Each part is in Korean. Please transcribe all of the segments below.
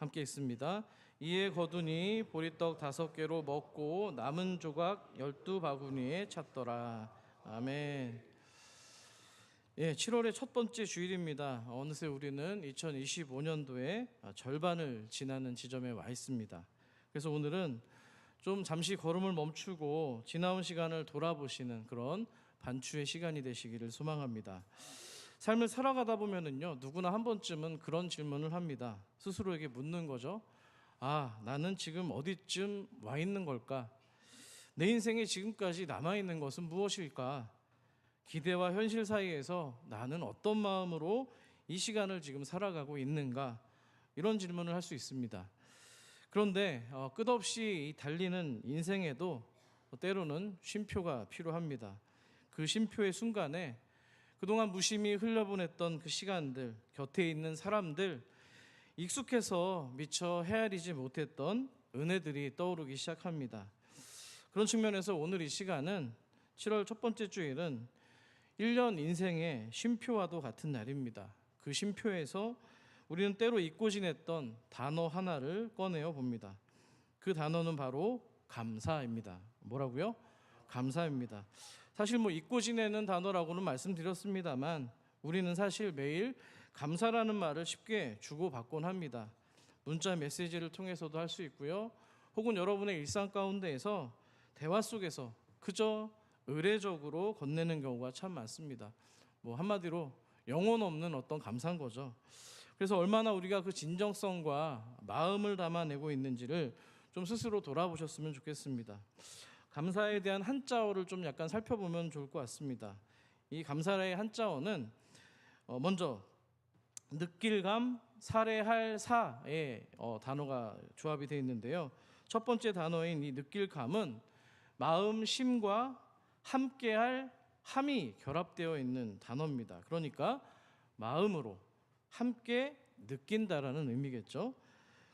함께 있습니다. 이에 거두니 보리떡 5개로 먹고 남은 조각 12바구니에 찼더라. 아멘. 7월의 첫 번째 주일입니다. 어느새 우리는 2025년도의 절반을 지나는 지점에 와 있습니다. 그래서 오늘은 좀 잠시 걸음을 멈추고 지나온 시간을 돌아보시는 그런 반추의 시간이 되시기를 소망합니다. 삶을 살아가다 보면은요, 누구나 한 번쯤은 그런 질문을 합니다. 스스로에게 묻는 거죠. 나는 지금 어디쯤 와 있는 걸까? 내 인생에 지금까지 남아있는 것은 무엇일까? 기대와 현실 사이에서 나는 어떤 마음으로 이 시간을 지금 살아가고 있는가? 이런 질문을 할 수 있습니다. 그런데 끝없이 달리는 인생에도 때로는 쉼표가 필요합니다. 그 쉼표의 순간에 그동안 무심히 흘려보냈던 그 시간들, 곁에 있는 사람들, 익숙해서 미처 헤아리지 못했던 은혜들이 떠오르기 시작합니다. 그런 측면에서 오늘 이 시간은 7월 첫 번째 주일은 1년 인생의 쉼표와도 같은 날입니다. 그 쉼표에서 우리는 때로 잊고 지냈던 단어 하나를 꺼내어 봅니다. 그 단어는 바로 감사입니다. 뭐라고요? 감사입니다. 사실 잊고 지내는 단어라고는 말씀드렸습니다만 우리는 사실 매일 감사라는 말을 쉽게 주고받곤 합니다. 문자 메시지를 통해서도 할 수 있고요. 혹은 여러분의 일상 가운데에서 대화 속에서 그저 의례적으로 건네는 경우가 참 많습니다. 한마디로 영혼 없는 어떤 감사인 거죠. 그래서 얼마나 우리가 그 진정성과 마음을 담아내고 있는지를 좀 스스로 돌아보셨으면 좋겠습니다. 감사에 대한 한자어를 좀 약간 살펴보면 좋을 것 같습니다. 이 감사의 한자어는 먼저 느낄감, 살해할 사의 단어가 조합이 되어 있는데요. 첫 번째 단어인 이 느낄감은 마음, 심과 함께할 함이 결합되어 있는 단어입니다. 그러니까 마음으로 함께 느낀다라는 의미겠죠.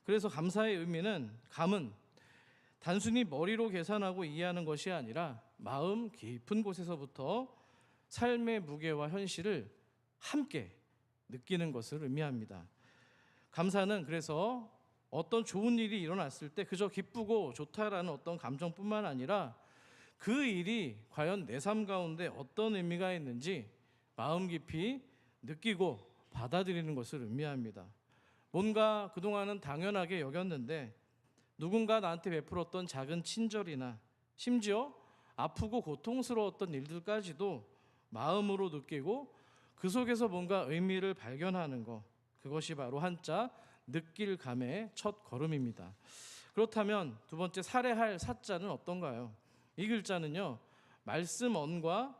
그래서 감사의 의미는 감은 단순히 머리로 계산하고 이해하는 것이 아니라 마음 깊은 곳에서부터 삶의 무게와 현실을 함께 느끼는 것을 의미합니다. 감사는 그래서 어떤 좋은 일이 일어났을 때 그저 기쁘고 좋다라는 어떤 감정뿐만 아니라 그 일이 과연 내 삶 가운데 어떤 의미가 있는지 마음 깊이 느끼고 받아들이는 것을 의미합니다. 뭔가 그동안은 당연하게 여겼는데 누군가 나한테 베풀었던 작은 친절이나 심지어 아프고 고통스러웠던 일들까지도 마음으로 느끼고 그 속에서 뭔가 의미를 발견하는 것, 그것이 바로 한자 느낄감의 첫 걸음입니다. 그렇다면 두 번째 살해할 사자는 어떤가요? 이 글자는요, 말씀 언과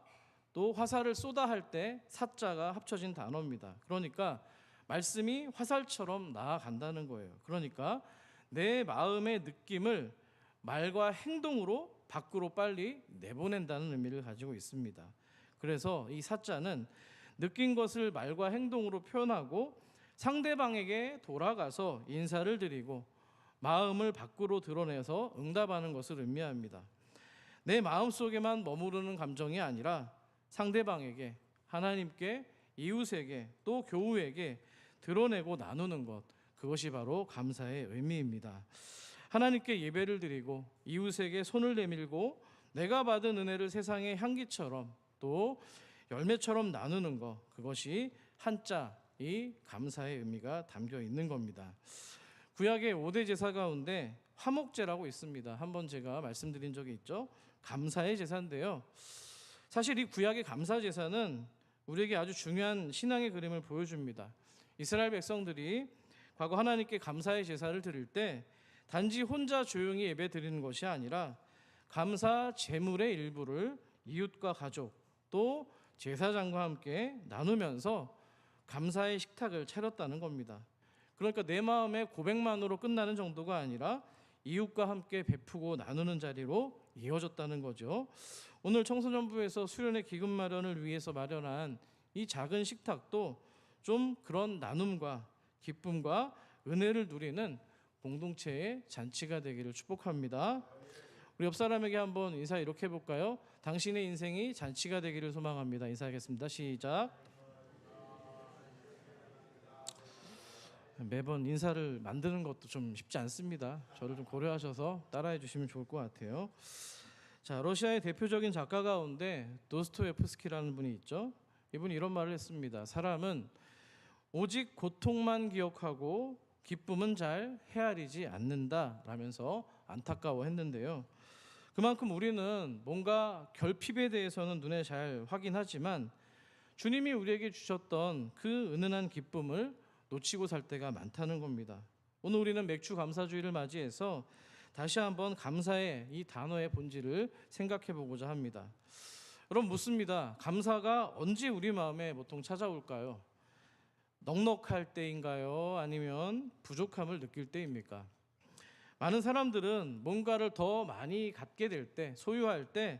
또 화살을 쏘다 할 때 사자가 합쳐진 단어입니다. 그러니까 말씀이 화살처럼 나아간다는 거예요. 그러니까 내 마음의 느낌을 말과 행동으로 밖으로 빨리 내보낸다는 의미를 가지고 있습니다. 그래서 이 사자는 느낀 것을 말과 행동으로 표현하고 상대방에게 돌아가서 인사를 드리고 마음을 밖으로 드러내서 응답하는 것을 의미합니다. 내 마음속에만 머무르는 감정이 아니라 상대방에게, 하나님께, 이웃에게, 또 교우에게 드러내고 나누는 것, 그것이 바로 감사의 의미입니다. 하나님께 예배를 드리고 이웃에게 손을 내밀고 내가 받은 은혜를 세상의 향기처럼 또 열매처럼 나누는 것, 그것이 한자 이 감사의 의미가 담겨 있는 겁니다. 구약의 5대 제사 가운데 화목제라고 있습니다. 한번 제가 말씀드린 적이 있죠. 감사의 제사인데요. 사실 이 구약의 감사 제사는 우리에게 아주 중요한 신앙의 그림을 보여줍니다. 이스라엘 백성들이 과거 하나님께 감사의 제사를 드릴 때 단지 혼자 조용히 예배 드리는 것이 아니라 감사 제물의 일부를 이웃과 가족 또 제사장과 함께 나누면서 감사의 식탁을 차렸다는 겁니다. 그러니까 내 마음의 고백만으로 끝나는 정도가 아니라 이웃과 함께 베푸고 나누는 자리로 이어졌다는 거죠. 오늘 청소년부에서 수련회 기금 마련을 위해서 마련한 이 작은 식탁도 좀 그런 나눔과 기쁨과 은혜를 누리는 공동체의 잔치가 되기를 축복합니다. 우리 옆 사람에게 한번 인사 이렇게 해볼까요? 당신의 인생이 잔치가 되기를 소망합니다. 인사하겠습니다. 시작. 매번 인사를 만드는 것도 좀 쉽지 않습니다. 저를 좀 고려하셔서 따라해 주시면 좋을 것 같아요. 자, 러시아의 대표적인 작가 가운데 도스토옙스키라는 분이 있죠. 이분이 이런 말을 했습니다. 사람은 오직 고통만 기억하고 기쁨은 잘 헤아리지 않는다 라면서 안타까워했는데요. 그만큼 우리는 뭔가 결핍에 대해서는 눈에 잘 확인하지만 주님이 우리에게 주셨던 그 은은한 기쁨을 놓치고 살 때가 많다는 겁니다. 오늘 우리는 맥주 감사주의를 맞이해서 다시 한번 감사의 이 단어의 본질을 생각해 보고자 합니다. 여러분 묻습니다. 감사가 언제 우리 마음에 보통 찾아올까요? 넉넉할 때인가요? 아니면 부족함을 느낄 때입니까? 많은 사람들은 뭔가를 더 많이 갖게 될 때, 소유할 때,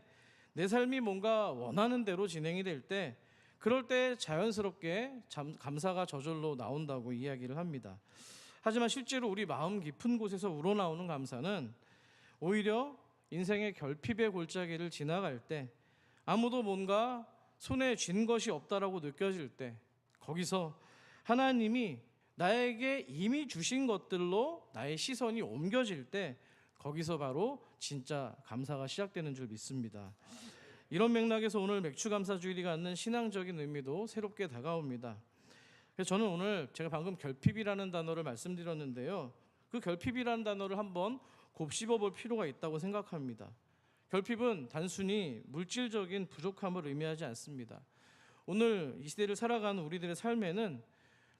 내 삶이 뭔가 원하는 대로 진행이 될 때, 그럴 때 자연스럽게 감사가 저절로 나온다고 이야기를 합니다. 하지만 실제로 우리 마음 깊은 곳에서 우러나오는 감사는 오히려 인생의 결핍의 골짜기를 지나갈 때, 아무도 뭔가 손에 쥔 것이 없다라고 느껴질 때, 거기서 하나님이 나에게 이미 주신 것들로 나의 시선이 옮겨질 때, 거기서 바로 진짜 감사가 시작되는 줄 믿습니다. 이런 맥락에서 오늘 맥주감사주일이 갖는 신앙적인 의미도 새롭게 다가옵니다. 그래서 저는 오늘 제가 방금 결핍이라는 단어를 말씀드렸는데요, 그 결핍이라는 단어를 한번 곱씹어 볼 필요가 있다고 생각합니다. 결핍은 단순히 물질적인 부족함을 의미하지 않습니다. 오늘 이 시대를 살아가는 우리들의 삶에는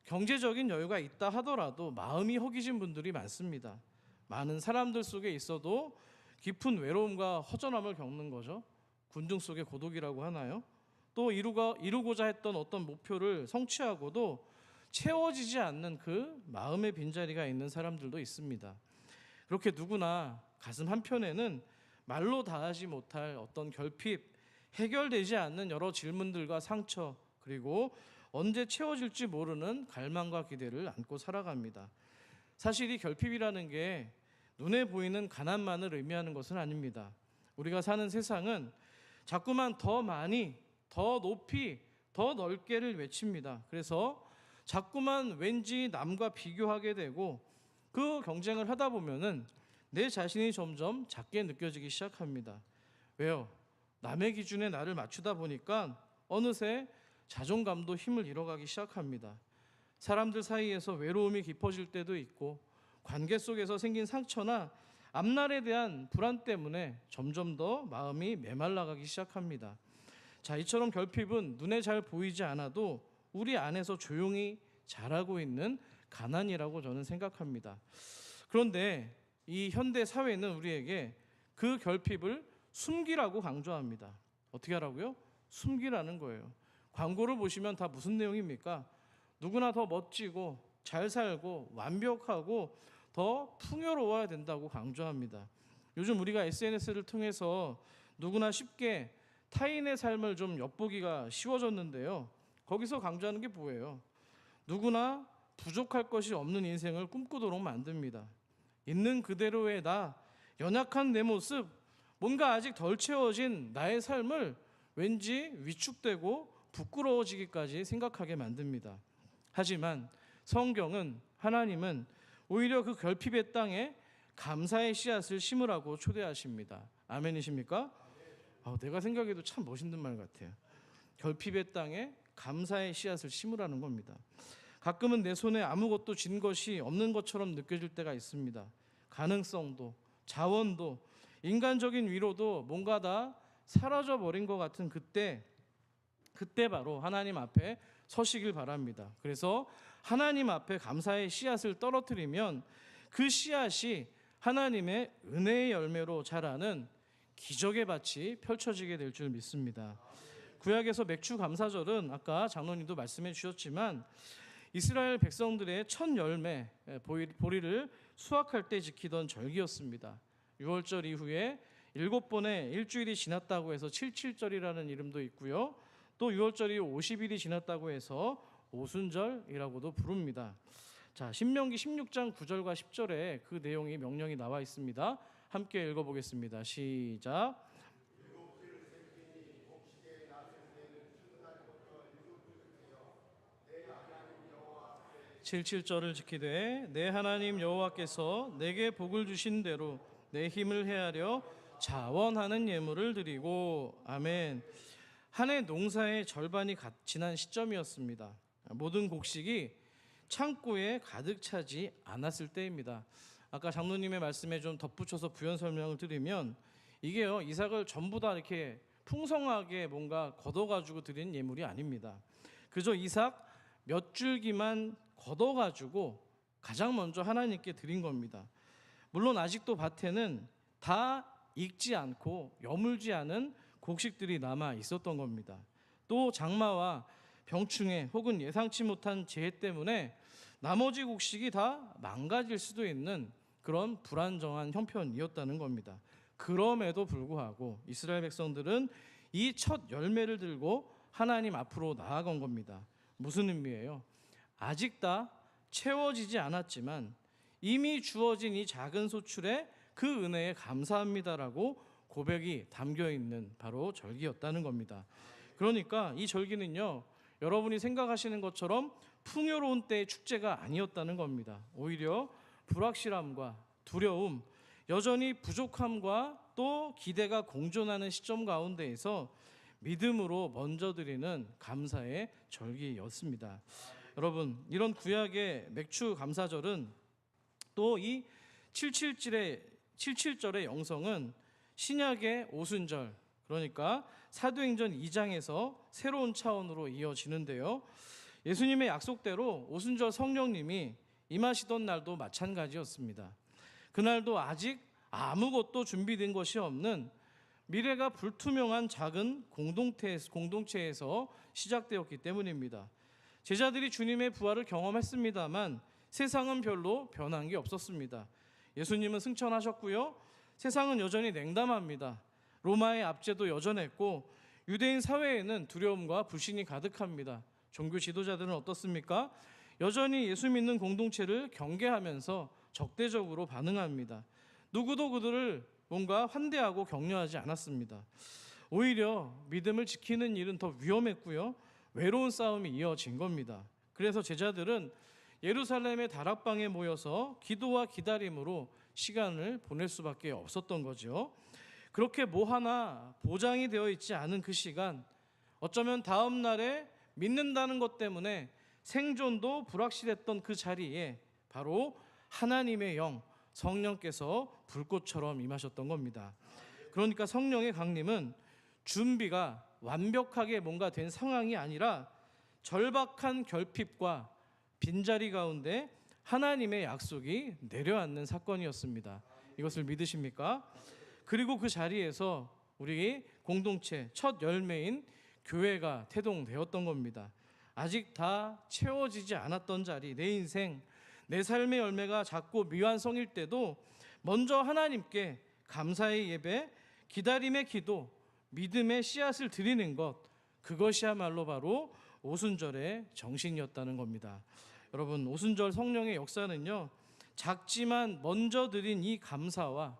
경제적인 여유가 있다 하더라도 마음이 허기진 분들이 많습니다. 많은 사람들 속에 있어도 깊은 외로움과 허전함을 겪는 거죠. 군중 속의 고독이라고 하나요? 또 이루고자 했던 어떤 목표를 성취하고도 채워지지 않는 그 마음의 빈자리가 있는 사람들도 있습니다. 그렇게 누구나 가슴 한편에는 말로 다하지 못할 어떤 결핍, 해결되지 않는 여러 질문들과 상처, 그리고 언제 채워질지 모르는 갈망과 기대를 안고 살아갑니다. 사실 이 결핍이라는 게 눈에 보이는 가난만을 의미하는 것은 아닙니다. 우리가 사는 세상은 자꾸만 더 많이, 더 높이, 더 넓게를 외칩니다. 그래서 자꾸만 왠지 남과 비교하게 되고 그 경쟁을 하다 보면은 내 자신이 점점 작게 느껴지기 시작합니다. 왜요? 남의 기준에 나를 맞추다 보니까 어느새 자존감도 힘을 잃어가기 시작합니다. 사람들 사이에서 외로움이 깊어질 때도 있고 관계 속에서 생긴 상처나 앞날에 대한 불안 때문에 점점 더 마음이 메말라가기 시작합니다. 자, 이처럼 결핍은 눈에 잘 보이지 않아도 우리 안에서 조용히 자라고 있는 가난이라고 저는 생각합니다. 그런데 이 현대 사회는 우리에게 그 결핍을 숨기라고 강조합니다. 어떻게 하라고요? 숨기라는 거예요. 광고를 보시면 다 무슨 내용입니까? 누구나 더 멋지고 잘 살고 완벽하고 더 풍요로워야 된다고 강조합니다. 요즘 우리가 SNS를 통해서 누구나 쉽게 타인의 삶을 좀 엿보기가 쉬워졌는데요, 거기서 강조하는 게 뭐예요? 누구나 부족할 것이 없는 인생을 꿈꾸도록 만듭니다. 있는 그대로의 나, 연약한 내 모습, 뭔가 아직 덜 채워진 나의 삶을 왠지 위축되고 부끄러워지기까지 생각하게 만듭니다. 하지만 성경은, 하나님은 오히려 그 결핍의 땅에 감사의 씨앗을 심으라고 초대하십니다. 아멘이십니까? 내가 생각해도 참 멋있는 말 같아요. 결핍의 땅에 감사의 씨앗을 심으라는 겁니다. 가끔은 내 손에 아무것도 쥔 것이 없는 것처럼 느껴질 때가 있습니다. 가능성도, 자원도, 인간적인 위로도 뭔가 다 사라져버린 것 같은 그때 바로 하나님 앞에 서시길 바랍니다. 그래서 하나님 앞에 감사의 씨앗을 떨어뜨리면 그 씨앗이 하나님의 은혜의 열매로 자라는 기적의 밭이 펼쳐지게 될 줄 믿습니다. 구약에서 맥주 감사절은 아까 장로님도 말씀해 주셨지만 이스라엘 백성들의 첫 열매 보리를 수확할 때 지키던 절기였습니다. 6월절 이후에 7번의 일주일이 지났다고 해서 77절이라는 이름도 있고요, 또 6월절이 50일이 지났다고 해서 오순절이라고도 부릅니다. 자, 신명기 16장 9절과 10절에 그 내용이 명령이 나와 있습니다. 함께 읽어보겠습니다. 시작. 7절을 지키되 내 하나님 여호와께서 내게 복을 주신 대로 내 힘을 헤아려 자원하는 예물을 드리고. 아멘. 한 해 농사의 절반이 지난 시점이었습니다. 모든 곡식이 창고에 가득 차지 않았을 때입니다. 아까 장로님의 말씀에 좀 덧붙여서 부연 설명을 드리면, 이게요, 이삭을 전부 다 이렇게 풍성하게 뭔가 걷어가지고 드린 예물이 아닙니다. 그저 이삭 몇 줄기만 걷어가지고 가장 먼저 하나님께 드린 겁니다. 물론 아직도 밭에는 다 익지 않고 여물지 않은 곡식들이 남아 있었던 겁니다. 또 장마와 병충해 혹은 예상치 못한 재해 때문에 나머지 곡식이 다 망가질 수도 있는 그런 불안정한 형편이었다는 겁니다. 그럼에도 불구하고 이스라엘 백성들은 이 첫 열매를 들고 하나님 앞으로 나아간 겁니다. 무슨 의미예요? 아직 다 채워지지 않았지만 이미 주어진 이 작은 소출에 그 은혜에 감사합니다라고 고백이 담겨 있는 바로 절기였다는 겁니다. 그러니까 이 절기는요, 여러분이 생각하시는 것처럼 풍요로운 때의 축제가 아니었다는 겁니다. 오히려 불확실함과 두려움, 여전히 부족함과 또 기대가 공존하는 시점 가운데에서 믿음으로 먼저 드리는 감사의 절기였습니다. 여러분, 이런 구약의 맥주 감사절은 또 이 77절의 영성은 신약의 오순절, 그러니까 사도행전 2장에서 새로운 차원으로 이어지는데요, 예수님의 약속대로 오순절 성령님이 임하시던 날도 마찬가지였습니다. 그날도 아직 아무것도 준비된 것이 없는 미래가 불투명한 작은 공동체에서 시작되었기 때문입니다. 제자들이 주님의 부활을 경험했습니다만 세상은 별로 변한 게 없었습니다. 예수님은 승천하셨고요, 세상은 여전히 냉담합니다. 로마의 압제도 여전했고 유대인 사회에는 두려움과 불신이 가득합니다. 종교 지도자들은 어떻습니까? 여전히 예수 믿는 공동체를 경계하면서 적대적으로 반응합니다. 누구도 그들을 뭔가 환대하고 격려하지 않았습니다. 오히려 믿음을 지키는 일은 더 위험했고요, 외로운 싸움이 이어진 겁니다. 그래서 제자들은 예루살렘의 다락방에 모여서 기도와 기다림으로 시간을 보낼 수밖에 없었던 거죠. 그렇게 뭐 하나 보장이 되어 있지 않은 그 시간, 어쩌면 다음 날에 믿는다는 것 때문에 생존도 불확실했던 그 자리에 바로 하나님의 영, 성령께서 불꽃처럼 임하셨던 겁니다. 그러니까 성령의 강림은 준비가 완벽하게 뭔가 된 상황이 아니라 절박한 결핍과 빈자리 가운데 하나님의 약속이 내려앉는 사건이었습니다. 이것을 믿으십니까? 그리고 그 자리에서 우리 공동체 첫 열매인 교회가 태동되었던 겁니다. 아직 다 채워지지 않았던 자리, 내 인생, 내 삶의 열매가 작고 미완성일 때도 먼저 하나님께 감사의 예배, 기다림의 기도, 믿음의 씨앗을 드리는 것, 그것이야말로 바로 오순절의 정신이었다는 겁니다. 여러분, 오순절 성령의 역사는요, 작지만 먼저 드린 이 감사와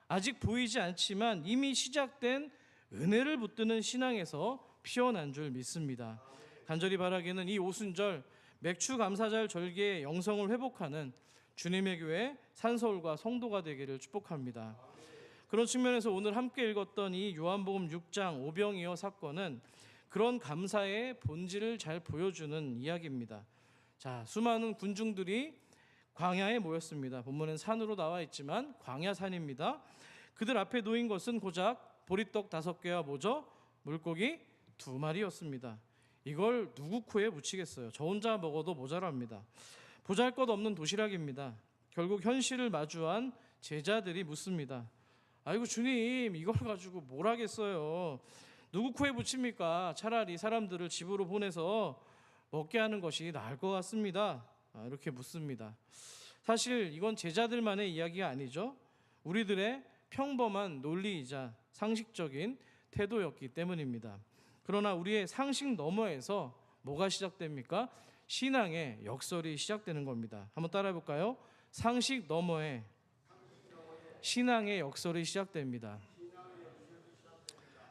아직 보이지 않지만 이미 시작된 은혜를 붙드는 신앙에서 피어난 줄 믿습니다. 간절히 바라기는 이 오순절 맥주 감사절 절기의 영성을 회복하는 주님의 교회 산서울과 성도가 되기를 축복합니다. 그런 측면에서 오늘 함께 읽었던 이 요한복음 6장 오병이어 사건은 그런 감사의 본질을 잘 보여주는 이야기입니다. 자, 수많은 군중들이 광야에 모였습니다. 본문엔 산으로 나와 있지만 광야산입니다. 그들 앞에 놓인 것은 고작 보리떡 5개와 뭐죠? 물고기 2마리였습니다. 이걸 누구 코에 묻히겠어요? 저 혼자 먹어도 모자랍니다. 보잘것없는 도시락입니다. 결국 현실을 마주한 제자들이 묻습니다. 아이고 주님, 이걸 가지고 뭘 하겠어요? 누구 코에 묻힙니까? 차라리 사람들을 집으로 보내서 먹게 하는 것이 나을 것 같습니다. 이렇게 묻습니다. 사실 이건 제자들만의 이야기가 아니죠. 우리들의 평범한 논리이자 상식적인 태도였기 때문입니다. 그러나 우리의 상식 너머에서 뭐가 시작됩니까? 신앙의 역설이 시작되는 겁니다. 한번 따라해 볼까요? 상식 너머에 신앙의 역설이 시작됩니다.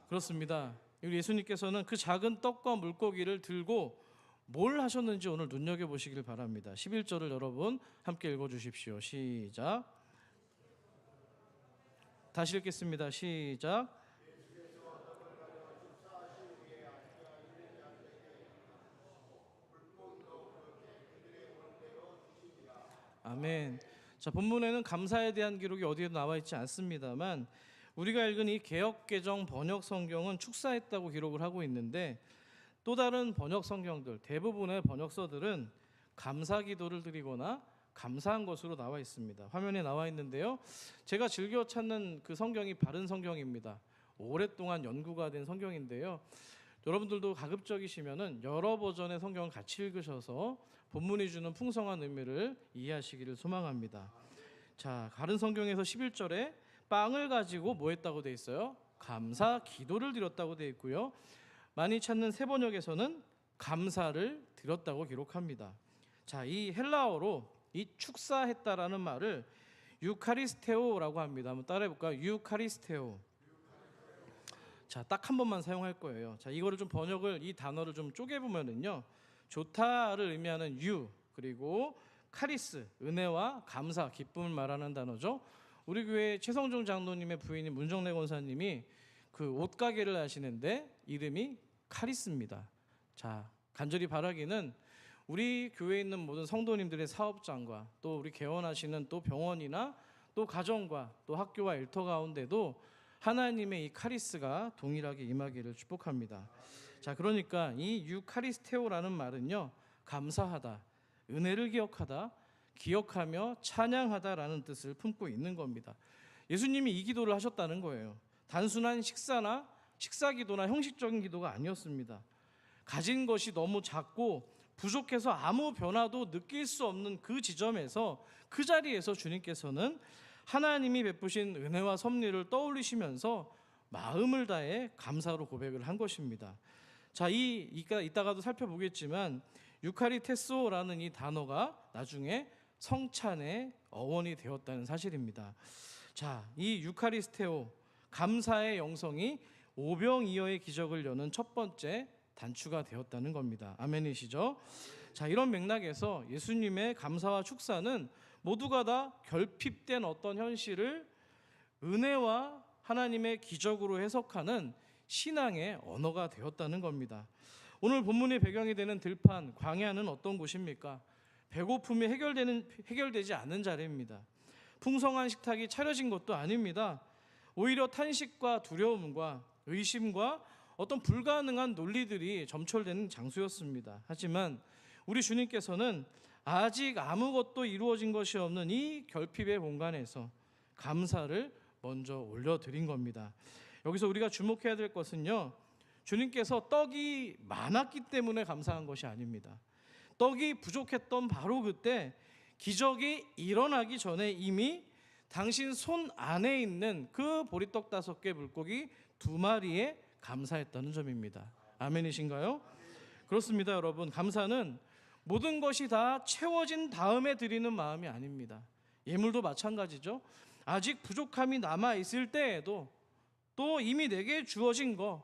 그렇습니다. 예수님께서는 그 작은 떡과 물고기를 들고 뭘 하셨는지 오늘 눈여겨보시길 바랍니다. 11절을 여러분 함께 읽어주십시오. 시작. 다시 읽겠습니다. 시작. 아멘. 자, 본문에는 감사에 대한 기록이 어디에도 나와 있지 않습니다만 우리가 읽은 이 개역개정 번역 성경은 축사했다고 기록을 하고 있는데 또 다른 번역 성경들, 대부분의 번역서들은 감사 기도를 드리거나 감사한 것으로 나와 있습니다. 화면에 나와 있는데요. 제가 즐겨 찾는 그 성경이 바른 성경입니다. 오랫동안 연구가 된 성경인데요. 여러분들도 가급적이시면은 여러 버전의 성경을 같이 읽으셔서 본문이 주는 풍성한 의미를 이해하시기를 소망합니다. 자, 바른 성경에서 11절에 빵을 가지고 뭐 했다고 돼 있어요? 감사 기도를 드렸다고 돼 있고요. 많이 찾는 새 번역에서는 감사를 드렸다고 기록합니다. 자, 이 헬라어로 이 축사했다라는 말을 유카리스테오라고 합니다. 한번 따라해 볼까요? 유카리스테오. 자, 딱 한 번만 사용할 거예요. 자, 이거를 좀 번역을 이 단어를 좀 쪼개 보면은요. 좋다를 의미하는 유, 그리고 카리스, 은혜와 감사, 기쁨을 말하는 단어죠. 우리 교회 최성종 장로님의 부인인 문정래 권사님이 그 옷가게를 하시는데 이름이 카리스입니다. 자, 간절히 바라기는 우리 교회에 있는 모든 성도님들의 사업장과 또 우리 개원하시는 또 병원이나 또 가정과 또 학교와 일터 가운데도 하나님의 이 카리스가 동일하게 임하기를 축복합니다. 자, 그러니까 이 유카리스테오라는 말은요, 감사하다, 은혜를 기억하다, 기억하며 찬양하다라는 뜻을 품고 있는 겁니다. 예수님이 이 기도를 하셨다는 거예요. 단순한 식사나 식사 기도나 형식적인 기도가 아니었습니다. 가진 것이 너무 작고 부족해서 아무 변화도 느낄 수 없는 그 지점에서, 그 자리에서 주님께서는 하나님이 베푸신 은혜와 섭리를 떠올리시면서 마음을 다해 감사로 고백을 한 것입니다. 자, 이따가도 살펴보겠지만 유카리테소라는 이 단어가 나중에 성찬의 어원이 되었다는 사실입니다. 자, 이 유카리스테오, 감사의 영성이 오병이어의 기적을 여는 첫 번째 단추가 되었다는 겁니다. 아멘이시죠? 자, 이런 맥락에서 예수님의 감사와 축사는 모두가 다 결핍된 어떤 현실을 은혜와 하나님의 기적으로 해석하는 신앙의 언어가 되었다는 겁니다. 오늘 본문의 배경이 되는 들판, 광야는 어떤 곳입니까? 배고픔이 해결되지 않은 자리입니다. 풍성한 식탁이 차려진 것도 아닙니다. 오히려 탄식과 두려움과 의심과 어떤 불가능한 논리들이 점철되는 장소였습니다. 하지만 우리 주님께서는 아직 아무것도 이루어진 것이 없는 이 결핍의 공간에서 감사를 먼저 올려드린 겁니다. 여기서 우리가 주목해야 될 것은요, 주님께서 떡이 많았기 때문에 감사한 것이 아닙니다. 떡이 부족했던 바로 그때 기적이 일어나기 전에 이미 당신 손 안에 있는 그 보리떡 5개, 물고기 2마리에 감사했다는 점입니다. 아멘이신가요? 그렇습니다, 여러분. 감사는 모든 것이 다 채워진 다음에 드리는 마음이 아닙니다. 예물도 마찬가지죠. 아직 부족함이 남아있을 때에도 또 이미 내게 주어진 거,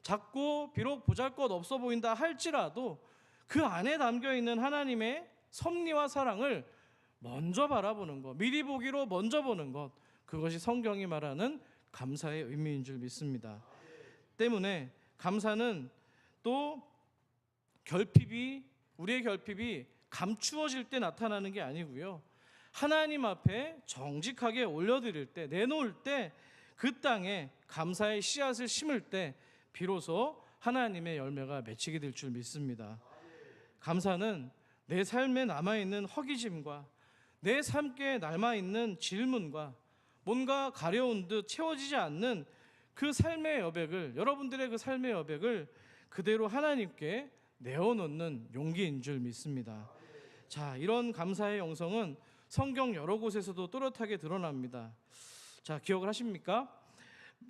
작고 비록 보잘것 없어 보인다 할지라도 그 안에 담겨있는 하나님의 섭리와 사랑을 먼저 바라보는 것, 미리 보기로 먼저 보는 것, 그것이 성경이 말하는 감사의 의미인 줄 믿습니다. 때문에 감사는 또 우리의 결핍이 감추어질 때 나타나는 게 아니고요, 하나님 앞에 정직하게 올려드릴 때, 내놓을 때, 그 땅에 감사의 씨앗을 심을 때 비로소 하나님의 열매가 맺히게 될 줄 믿습니다. 감사는 내 삶에 남아있는 허기짐과 내 삶에 남아있는 질문과 뭔가 가려운 듯 채워지지 않는 그 삶의 여백을, 여러분들의 그 삶의 여백을 그대로 하나님께 내어놓는 용기인 줄 믿습니다. 자, 이런 감사의 영성은 성경 여러 곳에서도 또렷하게 드러납니다. 자, 기억을 하십니까?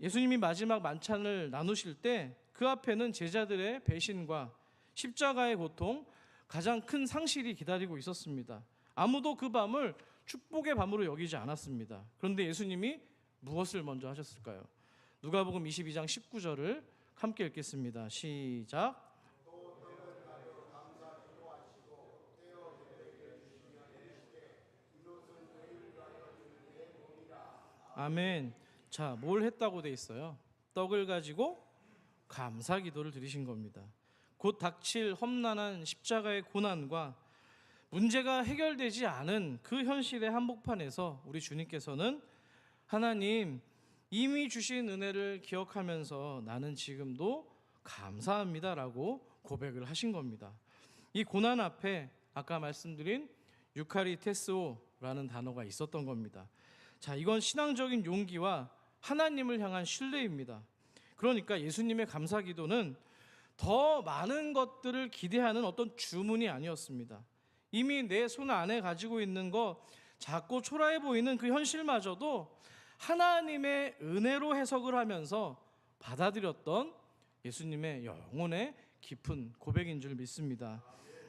예수님이 마지막 만찬을 나누실 때 그 앞에는 제자들의 배신과 십자가의 고통, 가장 큰 상실이 기다리고 있었습니다. 아무도 그 밤을 축복의 밤으로 여기지 않았습니다. 그런데 예수님이 무엇을 먼저 하셨을까요? 누가복음 22장 19절을 함께 읽겠습니다. 시작. 아멘. 자, 뭘 했다고 돼 있어요? 떡을 가지고 감사 기도를 드리신 겁니다. 곧 닥칠 험난한 십자가의 고난과 문제가 해결되지 않은 그 현실의 한복판에서 우리 주님께서는 하나님, 이미 주신 은혜를 기억하면서 나는 지금도 감사합니다라고 고백을 하신 겁니다. 이 고난 앞에 아까 말씀드린 유카리테스오라는 단어가 있었던 겁니다. 자, 이건 신앙적인 용기와 하나님을 향한 신뢰입니다. 그러니까 예수님의 감사 기도는 더 많은 것들을 기대하는 어떤 주문이 아니었습니다. 이미 내 손 안에 가지고 있는 거 작고 초라해 보이는 그 현실마저도 하나님의 은혜로 해석을 하면서 받아들였던 예수님의 영혼의 깊은 고백인 줄 믿습니다.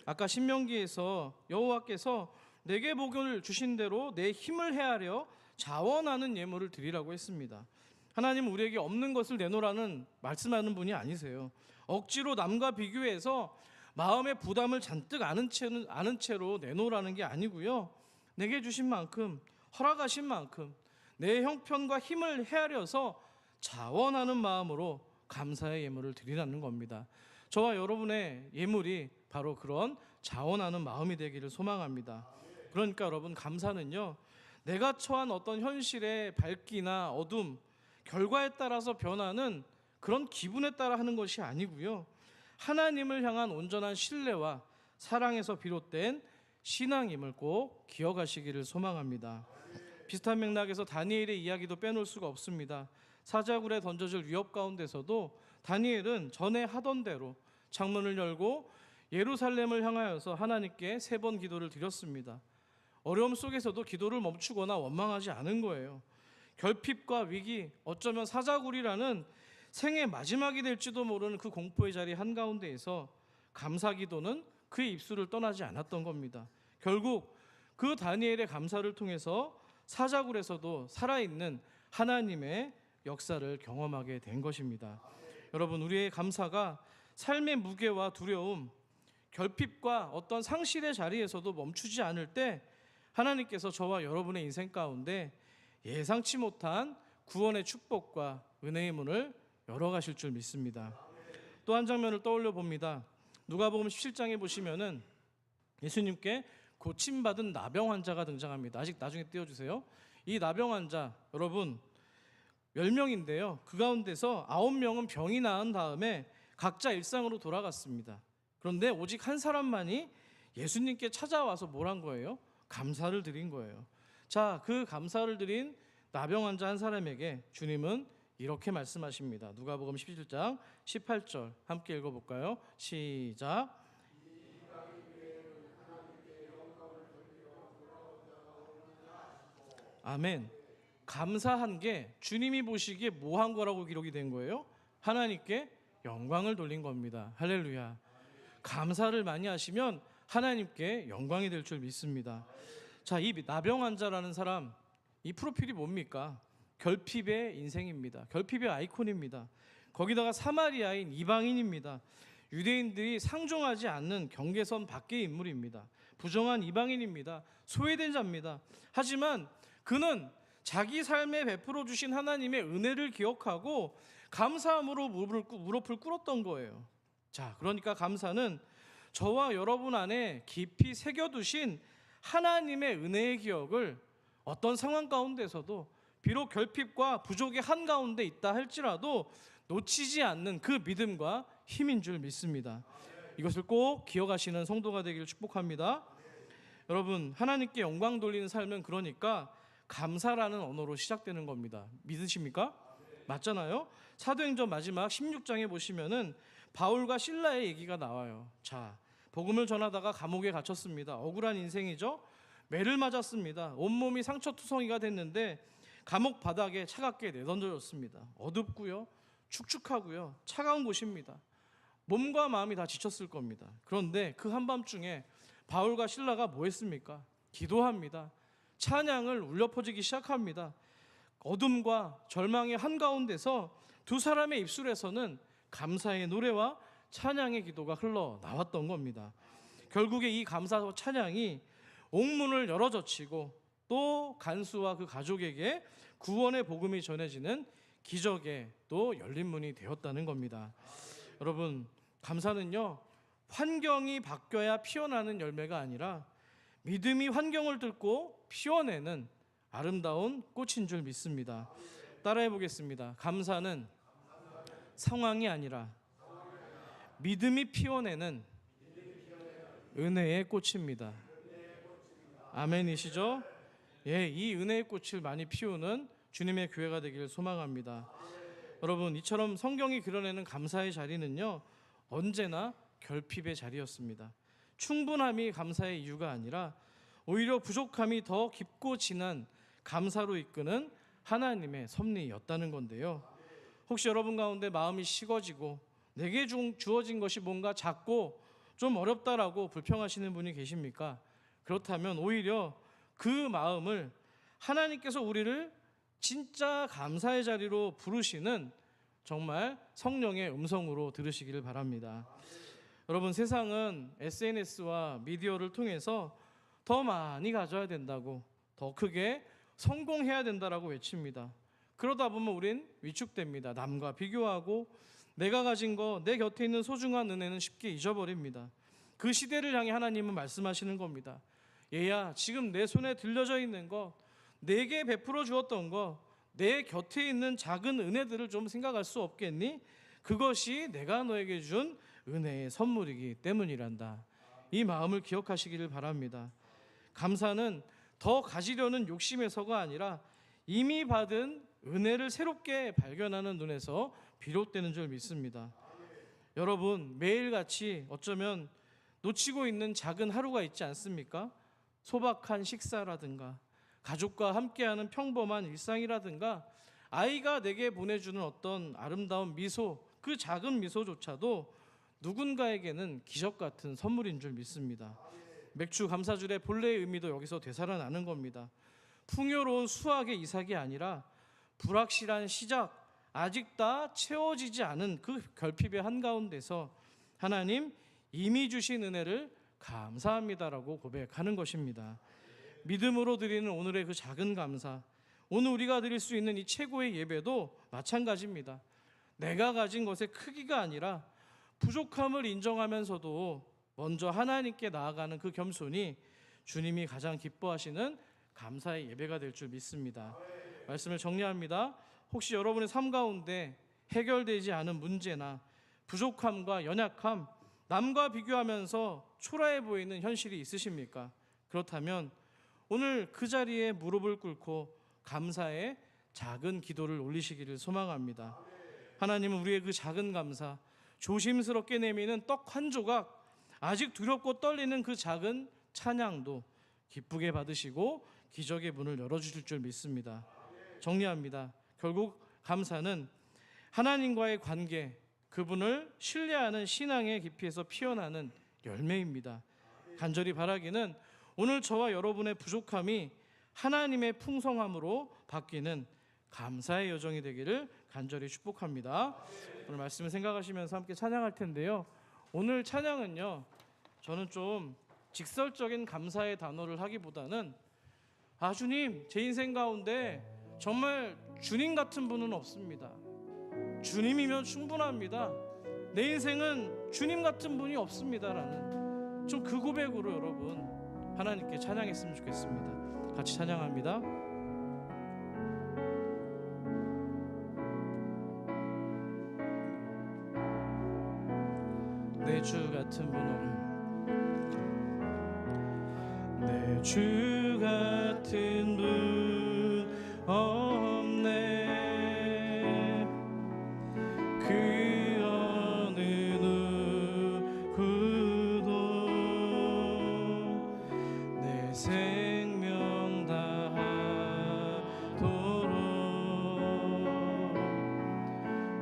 아까 신명기에서 여호와께서 내게 복을 주신 대로 내 힘을 헤아려 자원하는 예물을 드리라고 했습니다. 하나님은 우리에게 없는 것을 내놓으라는 말씀하는 분이 아니세요. 억지로 남과 비교해서 마음의 부담을 잔뜩 안은 채로 내놓으라는 게 아니고요. 내게 주신 만큼, 허락하신 만큼 내 형편과 힘을 헤아려서 자원하는 마음으로 감사의 예물을 드리라는 겁니다. 저와 여러분의 예물이 바로 그런 자원하는 마음이 되기를 소망합니다. 그러니까 여러분, 감사는요, 내가 처한 어떤 현실의 밝기나 어둠, 결과에 따라서 변하는 그런 기분에 따라 하는 것이 아니고요, 하나님을 향한 온전한 신뢰와 사랑에서 비롯된 신앙임을 꼭 기억하시기를 소망합니다. 비슷한 맥락에서 다니엘의 이야기도 빼놓을 수가 없습니다. 사자굴에 던져질 위협 가운데서도 다니엘은 전에 하던 대로 창문을 열고 예루살렘을 향하여서 하나님께 3번 기도를 드렸습니다. 어려움 속에서도 기도를 멈추거나 원망하지 않은 거예요. 결핍과 위기, 어쩌면 사자굴이라는 생의 마지막이 될지도 모르는 그 공포의 자리 한가운데에서 감사 기도는 그의 입술을 떠나지 않았던 겁니다. 결국 그 다니엘의 감사를 통해서 사자굴에서도 살아있는 하나님의 역사를 경험하게 된 것입니다. 여러분, 우리의 감사가 삶의 무게와 두려움, 결핍과 어떤 상실의 자리에서도 멈추지 않을 때 하나님께서 저와 여러분의 인생 가운데 예상치 못한 구원의 축복과 은혜의 문을 열어가실 줄 믿습니다. 또 한 장면을 떠올려 봅니다. 누가복음 17장에 보시면은 예수님께 고침받은 나병 환자가 등장합니다. 아직 나중에 띄워주세요. 이 나병 환자, 여러분 10명인데요. 그 가운데서 9명은 병이 나은 다음에 각자 일상으로 돌아갔습니다. 그런데 오직 한 사람만이 예수님께 찾아와서 뭘 한 거예요? 감사를 드린 거예요. 자, 그 감사를 드린 나병 환자 한 사람에게 주님은 이렇게 말씀하십니다. 누가복음 17장 18절 함께 읽어볼까요? 시작. 아멘. 감사한 게 주님이 보시기에 뭐 한 거라고 기록이 된 거예요? 하나님께 영광을 돌린 겁니다. 할렐루야. 감사를 많이 하시면 하나님께 영광이 될 줄 믿습니다. 자, 이 나병 환자라는 사람, 이 프로필이 뭡니까? 결핍의 인생입니다. 결핍의 아이콘입니다. 거기다가 사마리아인 이방인입니다. 유대인들이 상종하지 않는 경계선 밖의 인물입니다. 부정한 이방인입니다. 소외된 자입니다. 하지만 그는 자기 삶에 베풀어 주신 하나님의 은혜를 기억하고 감사함으로 무릎을 꿇었던 거예요. 자, 그러니까 감사는 저와 여러분 안에 깊이 새겨두신 하나님의 은혜의 기억을 어떤 상황 가운데서도 비록 결핍과 부족의 한가운데 있다 할지라도 놓치지 않는 그 믿음과 힘인 줄 믿습니다. 이것을 꼭 기억하시는 성도가 되기를 축복합니다. 여러분, 하나님께 영광 돌리는 삶은 그러니까 감사라는 언어로 시작되는 겁니다. 믿으십니까? 맞잖아요. 사도행전 마지막 16장에 보시면은 바울과 실라의 얘기가 나와요. 자, 복음을 전하다가 감옥에 갇혔습니다. 억울한 인생이죠. 매를 맞았습니다. 온몸이 상처투성이가 됐는데 감옥 바닥에 차갑게 내던져졌습니다. 어둡고요, 축축하고요, 차가운 곳입니다. 몸과 마음이 다 지쳤을 겁니다. 그런데 그 한밤중에 바울과 실라가 뭐 했습니까? 기도합니다. 찬양을 울려 퍼지기 시작합니다. 어둠과 절망의 한가운데서 두 사람의 입술에서는 감사의 노래와 찬양의 기도가 흘러나왔던 겁니다. 결국에 이 감사와 찬양이 옥문을 열어젖히고 또 간수와 그 가족에게 구원의 복음이 전해지는 기적의 또 열린 문이 되었다는 겁니다. 여러분, 감사는요, 환경이 바뀌어야 피어나는 열매가 아니라 믿음이 환경을 뚫고 피워내는 아름다운 꽃인 줄 믿습니다. 따라해 보겠습니다. 감사는 상황이 아니라 믿음이 피워내는 은혜의 꽃입니다. 아멘이시죠? 예, 이 은혜의 꽃을 많이 피우는 주님의 교회가 되기를 소망합니다. 여러분, 이처럼 성경이 그려내는 감사의 자리는요, 언제나 결핍의 자리였습니다. 충분함이 감사의 이유가 아니라 오히려 부족함이 더 깊고 진한 감사로 이끄는 하나님의 섭리였다는 건데요. 혹시 여러분 가운데 마음이 식어지고 내게 주어진 것이 뭔가 작고 좀 어렵다라고 불평하시는 분이 계십니까? 그렇다면 오히려 그 마음을 하나님께서 우리를 진짜 감사의 자리로 부르시는 정말 성령의 음성으로 들으시기를 바랍니다. 여러분, 세상은 SNS와 미디어를 통해서 더 많이 가져야 된다고, 더 크게 성공해야 된다라고 외칩니다. 그러다 보면 우린 위축됩니다. 남과 비교하고 내가 가진 거, 내 곁에 있는 소중한 은혜는 쉽게 잊어버립니다. 그 시대를 향해 하나님은 말씀하시는 겁니다. 얘야, 지금 내 손에 들려져 있는 거, 내게 베풀어 주었던 거, 내 곁에 있는 작은 은혜들을 좀 생각할 수 없겠니? 그것이 내가 너에게 준 은혜의 선물이기 때문이란다. 이 마음을 기억하시기를 바랍니다. 감사는 더 가지려는 욕심에서가 아니라 이미 받은 은혜를 새롭게 발견하는 눈에서 비롯되는 줄 믿습니다. 여러분, 매일같이 어쩌면 놓치고 있는 작은 하루가 있지 않습니까? 소박한 식사라든가 가족과 함께하는 평범한 일상이라든가 아이가 내게 보내주는 어떤 아름다운 미소, 그 작은 미소조차도 누군가에게는 기적 같은 선물인 줄 믿습니다. 맥주 감사줄의 본래의 의미도 여기서 되살아나는 겁니다. 풍요로운 수확의 이삭이 아니라 불확실한 시작, 아직 다 채워지지 않은 그 결핍의 한가운데서 하나님 이미 주신 은혜를 감사합니다라고 고백하는 것입니다. 믿음으로 드리는 오늘의 그 작은 감사, 오늘 우리가 드릴 수 있는 이 최고의 예배도 마찬가지입니다. 내가 가진 것의 크기가 아니라 부족함을 인정하면서도 먼저 하나님께 나아가는 그 겸손이 주님이 가장 기뻐하시는 감사의 예배가 될 줄 믿습니다. 말씀을 정리합니다. 혹시 여러분의 삶 가운데 해결되지 않은 문제나 부족함과 연약함, 남과 비교하면서 초라해 보이는 현실이 있으십니까? 그렇다면 오늘 그 자리에 무릎을 꿇고 감사의 작은 기도를 올리시기를 소망합니다. 하나님은 우리의 그 작은 감사, 조심스럽게 내미는 떡 한 조각, 아직 두렵고 떨리는 그 작은 찬양도 기쁘게 받으시고 기적의 문을 열어주실 줄 믿습니다. 정리합니다. 결국 감사는 하나님과의 관계, 그분을 신뢰하는 신앙의 깊이에서 피어나는 열매입니다. 간절히 바라기는 오늘 저와 여러분의 부족함이 하나님의 풍성함으로 바뀌는 감사의 여정이 되기를 간절히 축복합니다. 오늘 말씀을 생각하시면서 함께 찬양할 텐데요. 오늘 찬양은요, 저는 좀 직설적인 감사의 단어를 하기보다는 주님, 제 인생 가운데 정말 주님 같은 분은 없습니다. 주님이면 충분합니다. 내 인생은 주님 같은 분이 없습니다라는 좀 그 고백으로 여러분 하나님께 찬양했으면 좋겠습니다. 같이 찬양합니다. 내 주 같은 분 없네. 내 주 같은 분 없네. 그 어느 누구도 내 생명 다하도록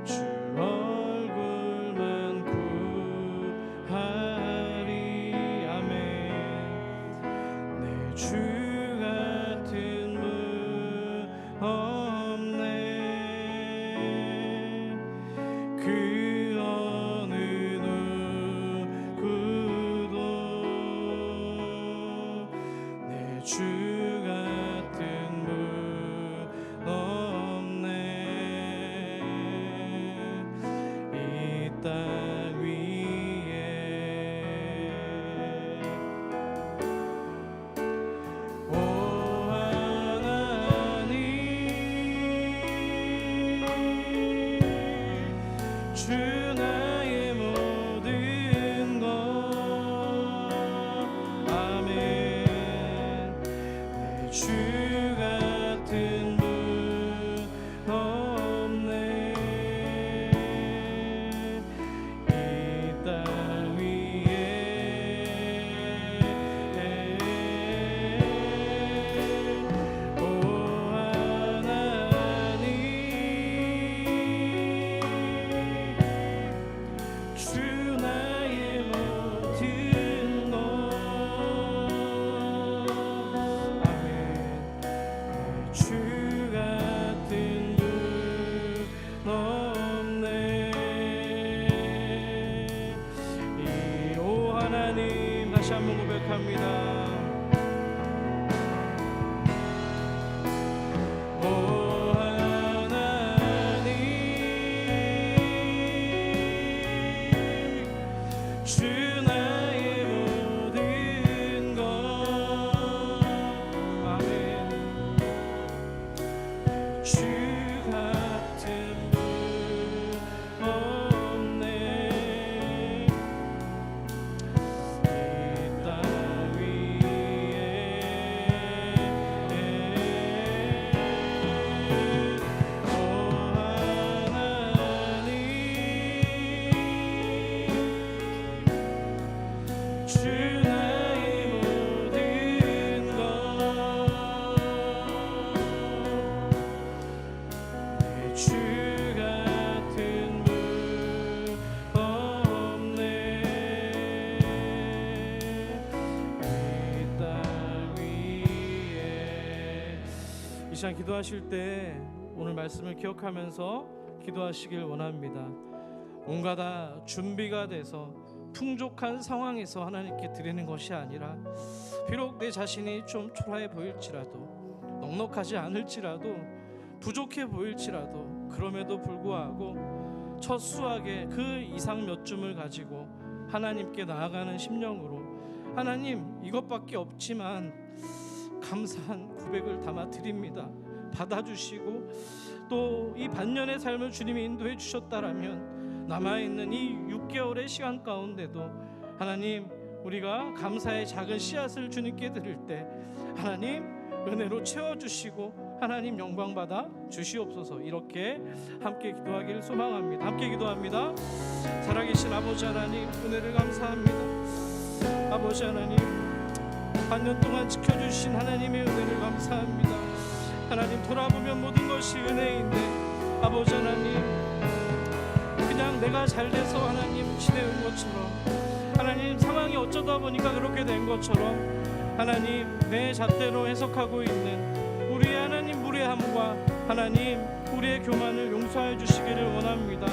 주 얼굴만 구하리. 아멘. 내 주 같은 주 같은 분 없네. 이 땅 위에 오 하나님 주 나의 모든 것 주 같은 분 없네. 이 땅 위에 이 시간 기도하실 때 오늘 말씀을 기억하면서 기도하시길 원합니다. 뭔가 다 준비가 돼서 풍족한 상황에서 하나님께 드리는 것이 아니라 비록 내 자신이 좀 초라해 보일지라도 넉넉하지 않을지라도 부족해 보일지라도 그럼에도 불구하고 첫 수확의 그 이상 몇 줌을 가지고 하나님께 나아가는 심령으로 하나님 이것밖에 없지만 감사한 고백을 담아 드립니다. 받아주시고 또 이 반년의 삶을 주님이 인도해 주셨다라면 남아있는 이 6개월의 시간 가운데도 하나님 우리가 감사의 작은 씨앗을 주님께 드릴 때 하나님 은혜로 채워주시고 하나님 영광받아 주시옵소서. 이렇게 함께 기도하기를 소망합니다. 함께 기도합니다. 살아계신 아버지 하나님 은혜를 감사합니다. 아버지 하나님 반년 동안 지켜주신 하나님의 은혜를 감사합니다. 하나님 돌아보면 모든 것이 은혜인데 아버지 하나님 그냥 내가 잘돼서 하나님 지내는 것처럼 하나님 상황이 어쩌다 보니까 그렇게 된 것처럼 하나님 내 잣대로 해석하고 있는 우리의 하나님 무례함과 하나님 우리의 교만을 용서해 주시기를 원합니다.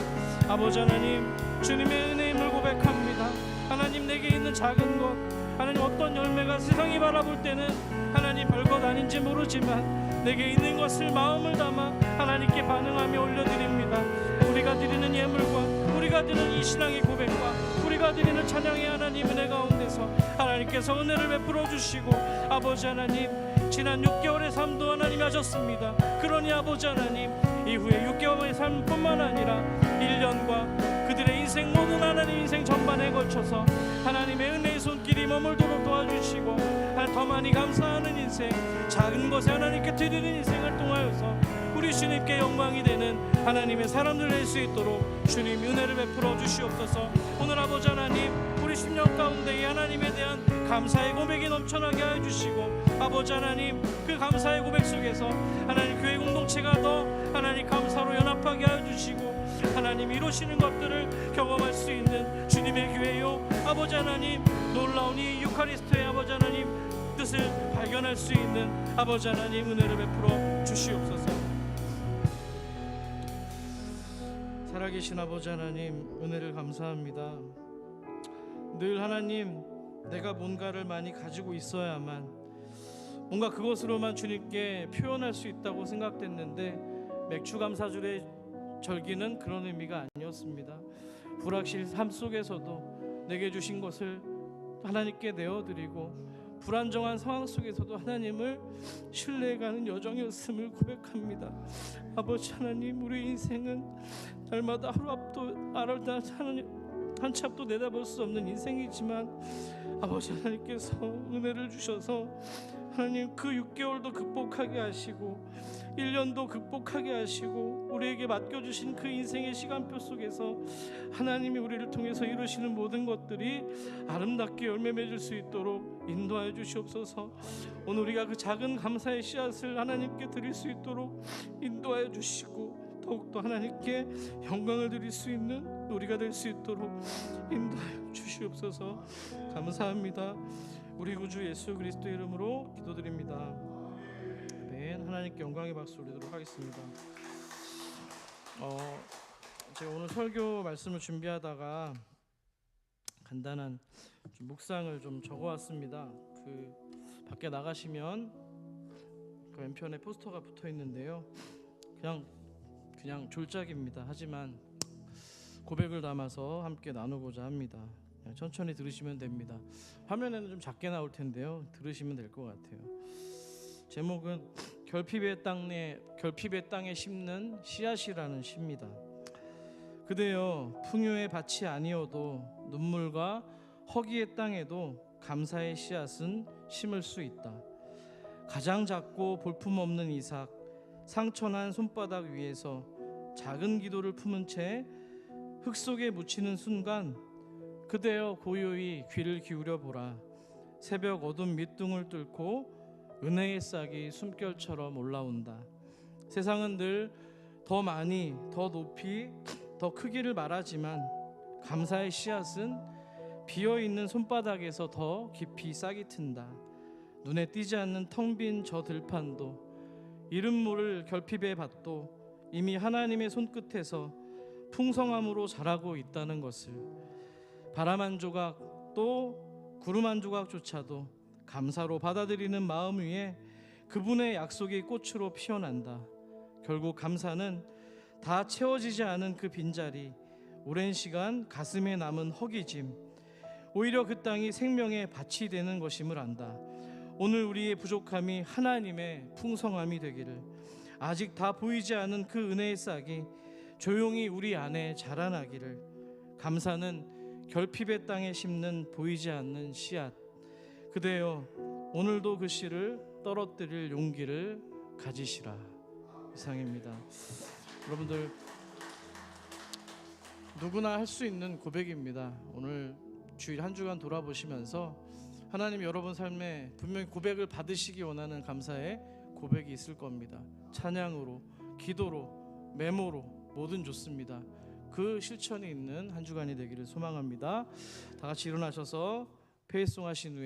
아버지 하나님 주님의 은혜임을 고백합니다. 하나님 내게 있는 작은 것 하나님 어떤 열매가 세상이 바라볼 때는 하나님 별것 아닌지 모르지만 내게 있는 것을 마음을 담아 하나님께 반응하며 올려드립니다. 우리가 드리는 예물과 우리가 드리는 이 신앙의 고백과 우리가 드리는 찬양의 하나님 은혜 가운데서 하나님께서 은혜를 베풀어 주시고 아버지 하나님 지난 6개월의 삶도 하나님이 하셨습니다. 그러니 아버지 하나님 이후에 6개월의 삶뿐만 아니라 1년과 그들의 인생 모든 하나님 인생 전반에 걸쳐서 하나님의 은혜의 손길이 머물도록 도와주시고 더 많이 감사하는 인생 작은 것에 하나님께 드리는 인생을 통하여서 우리 주님께 영광이 되는 하나님의 사람들 될 수 있도록 주님 은혜를 베풀어 주시옵소서. 오늘 아버지 하나님 우리 심령 가운데 이 하나님에 대한 감사의 고백이 넘쳐나게 하여 주시고 아버지 하나님 그 감사의 고백 속에서 하나님 교회 공동체가 더 하나님 감사로 연합하게 하여 주시고 하나님 이루시는 것들을 경험할 수 있는 주님의 교회요 아버지 하나님 놀라운 이 유카리스토의 아버지 하나님 뜻을 발견할 수 있는 아버지 하나님 은혜를 베풀어 주시옵소서. 살아계신 아버지 하나님 은혜를 감사합니다. 늘 하나님 내가 뭔가를 많이 가지고 있어야만 뭔가 그것으로만 주님께 표현할 수 있다고 생각됐는데 맥주감사절의 절기는 그런 의미가 아니었습니다. 불확실 삶 속에서도 내게 주신 것을 하나님께 내어드리고 불안정한 상황 속에서도 하나님을 신뢰해가는 여정이었음을 고백합니다. 아버지 하나님 우리 인생은 날마다 하루 앞도 알다 한치 앞도 내다볼 수 없는 인생이지만 아버지 하나님께서 은혜를 주셔서 하나님 그 6개월도 극복하게 하시고 1년도 극복하게 하시고 우리에게 맡겨주신 그 인생의 시간표 속에서 하나님이 우리를 통해서 이루시는 모든 것들이 아름답게 열매 맺을 수 있도록 인도하여 주시옵소서. 오늘 우리가 그 작은 감사의 씨앗을 하나님께 드릴 수 있도록 인도하여 주시고 더욱더 하나님께 영광을 드릴 수 있는 우리가 될 수 있도록 인도하여 주시옵소서. 감사합니다. 우리 구주 예수 그리스도 이름으로 기도드립니다. 아멘. 하나님께 영광의 박수 올리도록 하겠습니다. 제가 오늘 설교 말씀을 준비하다가 간단한 좀 묵상을 좀 적어왔습니다. 그 밖에 나가시면 그 왼편에 포스터가 붙어 있는데요. 그냥 졸작입니다. 하지만 고백을 담아서 함께 나누고자 합니다. 그냥 천천히 들으시면 됩니다. 화면에는 좀 작게 나올 텐데요. 들으시면 될 것 같아요. 제목은 결핍의 땅에 심는 씨앗이라는 시입니다. 그대여 풍요의 밭이 아니어도 눈물과 허기의 땅에도 감사의 씨앗은 심을 수 있다. 가장 작고 볼품없는 이삭, 상처난 손바닥 위에서 작은 기도를 품은 채 흙 속에 묻히는 순간 그대여 고요히 귀를 기울여 보라. 새벽 어둠 밑둥을 뚫고 은혜의 싹이 숨결처럼 올라온다. 세상은 늘 더 많이, 더 높이, 더 크기를 말하지만 감사의 씨앗은 비어있는 손바닥에서 더 깊이 싹이 튼다. 눈에 띄지 않는 텅 빈 저 들판도 이름 모를 결핍의 밭도 이미 하나님의 손끝에서 풍성함으로 자라고 있다는 것을, 바람 한 조각 또 구름 한 조각조차도 감사로 받아들이는 마음 위에 그분의 약속이 꽃으로 피어난다. 결국 감사는 다 채워지지 않은 그 빈자리, 오랜 시간 가슴에 남은 허기짐, 오히려 그 땅이 생명의 밭이 되는 것임을 안다. 오늘 우리의 부족함이 하나님의 풍성함이 되기를, 아직 다 보이지 않은 그 은혜의 싹이 조용히 우리 안에 자라나기를. 감사는 결핍의 땅에 심는 보이지 않는 씨앗. 그대여 오늘도 그 씨를 떨어뜨릴 용기를 가지시라. 이상입니다. 여러분들, 누구나 할 수 있는 고백입니다. 오늘 주일 한 주간 돌아보시면서 하나님 여러분 삶에 분명히 고백을 받으시기 원하는 감사의 고백이 있을 겁니다. 찬양으로, 기도로, 메모로 뭐든 좋습니다. 그 실천이 있는 한 주간이 되기를 소망합니다. 다 같이 일어나셔서 페이송 하신 후에